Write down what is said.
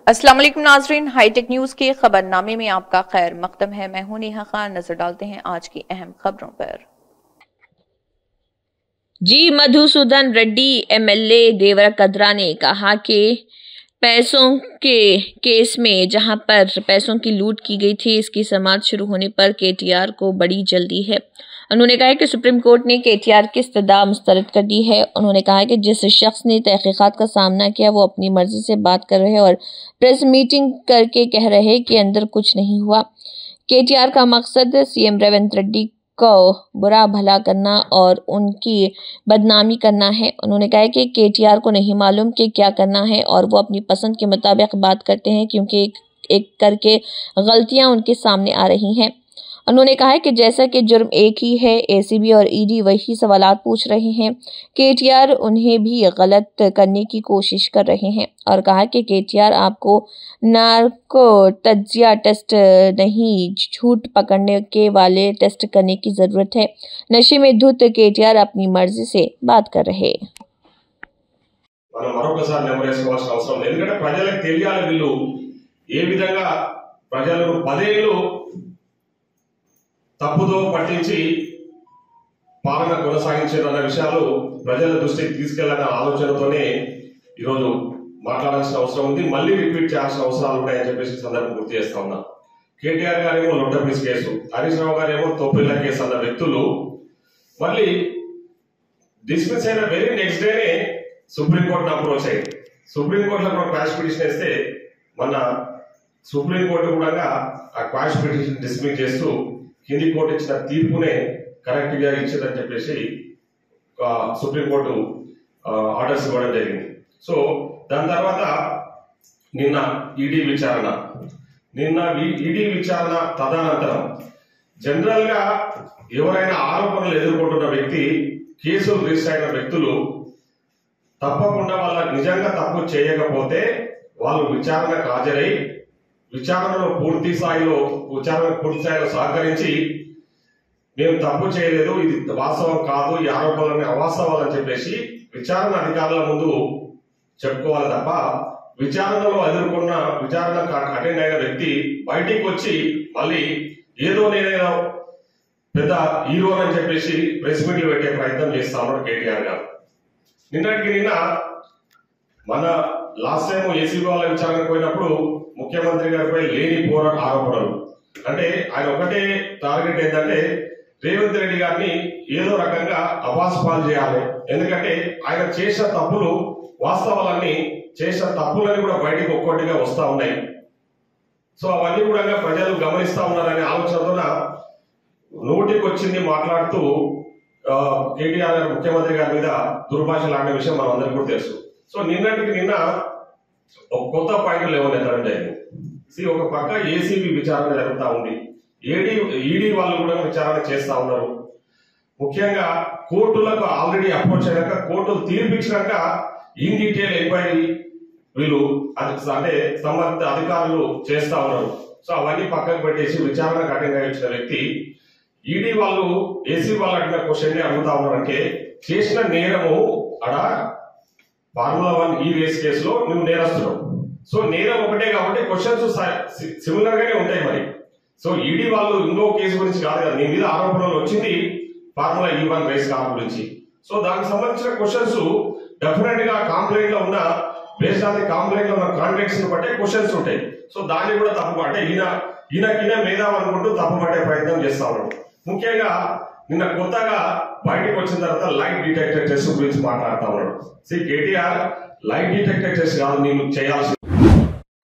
अस्सलाम वालेकुम नाजरीन, हाईटेक न्यूज के खबरनामे में आपका खैर मकदम है। मैं हूं नेहा खान। नजर डालते हैं आज की अहम खबरों पर। जी मधुसूदन रेड्डी एमएलए देवरकद्रा ने कहा कि पैसों के केस में जहां पर पैसों की लूट की गई थी, इसकी समाअत शुरू होने पर केटीआर को बड़ी जल्दी है। उन्होंने कहा कि सुप्रीम कोर्ट ने केटीआर की इस्तदा मुस्तरद कर दी है। उन्होंने कहा कि जिस शख्स ने तहकीकात का सामना किया वो अपनी मर्जी से बात कर रहे और प्रेस मीटिंग करके कह रहे कि अंदर कुछ नहीं हुआ। केटीआर का मकसद सीएम रेवंत रेड्डी को बुरा भला करना और उनकी बदनामी करना है। उन्होंने कहा कि केटीआर को नहीं मालूम कि क्या करना है और वो अपनी पसंद के मुताबिक बात करते हैं, क्योंकि एक करके गलतियां उनके सामने आ रही हैं। उन्होंने कहा कि जैसा कि जुर्म एक ही है, एसीबी और ईडी वही सवालात पूछ रहे हैं, केटीआर उन्हें भी गलत करने की कोशिश कर रहे हैं। और कहा कि केटीआर आपको नार्को तज्जिया टेस्ट नहीं, झूठ पकड़ने के वाले टेस्ट करने की जरूरत है। नशे में धुत केटीआर अपनी मर्जी से बात कर रहे। తప్పుదో పట్టించి పాలన కొనసాగించేదన్న విషయాలు ప్రజల దృష్టికి తీసుకెళ్లాలనే ఆలోచనతోనే ఈరోజు మాట్లాడాల్సిన అవసరం ఉంది. మళ్ళీ రిపీట్ చేయాల్సిన అవసరాలు ఉన్నాయని చెప్పేసి సందర్భం గుర్తు చేస్తా ఉన్నా. కేటీఆర్ గారేమో లొట్టపీస్ కేసు, హరీష్ రావు గారేమో తొప్పిల్ల కేసు అన్న వ్యక్తులు మళ్ళీ డిస్మిస్ అయిన వెరీ నెక్స్ట్ డేనే సుప్రీంకోర్టును అప్రోచ్ అయ్యి సుప్రీంకోర్టులో కూడా క్వాష్ పిటిషన్ వేస్తే మన సుప్రీంకోర్టు కూడా ఆ క్వాష్ పిటిషన్ డిస్మిస్ చేస్తూ కింది కోర్టు ఇచ్చిన తీర్పునే కరెక్ట్ గా ఇచ్చిందని చెప్పేసి సుప్రీంకోర్టు ఆర్డర్స్ ఇవ్వడం జరిగింది. సో దాని తర్వాత నిన్న ఈడీ విచారణ తదనంతరం జనరల్ గా ఎవరైనా ఆరోపణలు ఎదుర్కొంటున్న వ్యక్తి, కేసులు రిజిస్టర్ అయిన వ్యక్తులు తప్పకుండా వాళ్ళ నిజంగా తప్పు చేయకపోతే వాళ్ళు విచారణకు హాజరై విచారణలో పూర్తి స్థాయిలో సహకరించి మేము తప్పు చేయలేదు, ఇది వాస్తవం కాదు, ఈ ఆరోపణలని అవాస్తవాలని చెప్పేసి విచారణ అధికారుల ముందు చెప్పుకోవాలి తప్ప విచారణకు అటెండ్ అయిన వ్యక్తి బయటికి వచ్చి మళ్ళీ ఏదో నేనేదో పెద్ద హీరో అని చెప్పేసి ప్రెస్ మీట్లు పెట్టే ప్రయత్నం చేస్తా ఉన్నాడు కేటీఆర్ గారు. నిన్నటికి నిన్న మన లాస్ట్ టైం ఏసీబీ వాళ్ళ విచారణకు పోయినప్పుడు ముఖ్యమంత్రి గారిపై లేని ఆరోపణలు, అంటే ఆయన ఒకటే టార్గెట్ ఏంటంటే రేవంత్ రెడ్డి గారిని ఏదో రకంగా అవాస్పాలు చేయాలి. ఎందుకంటే ఆయన చేసిన తప్పులు వాస్తవాలన్నీ చేసిన తప్పులన్నీ కూడా బయటికి ఒక్కొక్కటిగా వస్తా ఉన్నాయి. సో అవన్నీ కూడా ప్రజలు గమనిస్తా ఉన్నారనే ఆలోచనతో నోటికి వచ్చింది మాట్లాడుతూ కేటీఆర్ గారు ముఖ్యమంత్రి గారి మీద దుర్భాషలు ఆడిన విషయం మనం అందరికీ కూడా తెలుసు. సో నిన్నటికి నిన్న ఒక కొత్త పాయింట్ లేవనెత్తడం జరిగింది. ఒక పక్క ఏసీబీ విచారణ జరుగుతూ ఉంది, ఈడీ వాళ్ళు కూడా విచారణ చేస్తా ఉన్నారు. ముఖ్యంగా కోర్టులకు ఆల్రెడీ అప్రోచ్ అయినాక కోర్టులు తీర్పిచ్చినాక ఇన్ డీటెయిల్ ఎంక్వైరీ వీళ్ళు అంటే సంబంధిత అధికారులు చేస్తా ఉన్నారు. సో అవన్నీ పక్కకు పెట్టేసి విచారణకు అటెండ్ అయ్యి వచ్చిన వ్యక్తి ఈడీ వాళ్ళు ఏసీబీ వాళ్ళు అడిగిన క్వశ్చన్ అడుగుతా ఉన్నారంటే చేసిన నేరము అడ ఫార్ములా 1 ఈ రేస్ కేసులో నువ్వు నేరస్తున్నావు. సో నేరం ఒకటే కాబట్టి క్వశ్చన్స్ సిమిలర్ గానే ఉంటాయి మరి. సో ఈడీ వాళ్ళు ఇంకో కేసు గురించి కాదు కదా, నీ మీద ఆరోపణలు వచ్చింది ఫార్ములా E1 రేస్ కార్ గురించి. సో దానికి సంబంధించిన క్వశ్చన్స్ డెఫినెట్ గా కాంప్లైంట్ లో ఉన్న బేస్డ్ ఆన్ ది కాంప్లైంట్ లో ఉన్న కాంట్రాక్ట్స్ బట్టే క్వశ్చన్స్ ఉంటాయి. సో దాన్ని కూడా తప్పు అంటే ఈయనకినే మేధావి అనుకుంటూ తప్పు పట్టే ప్రయత్నం చేస్తా ఉన్నాడు. ముఖ్యంగా నిన్న కొత్తగా బయటకు వచ్చిన తర్వాత లైట్ డిటెక్టర్ టెస్ట్ గురించి మాట్లాడుతా ఉన్నాడు. కేటీఆర్ లైట్ డిటెక్టర్ టెస్ట్ కాదు నేను చేయాల్సి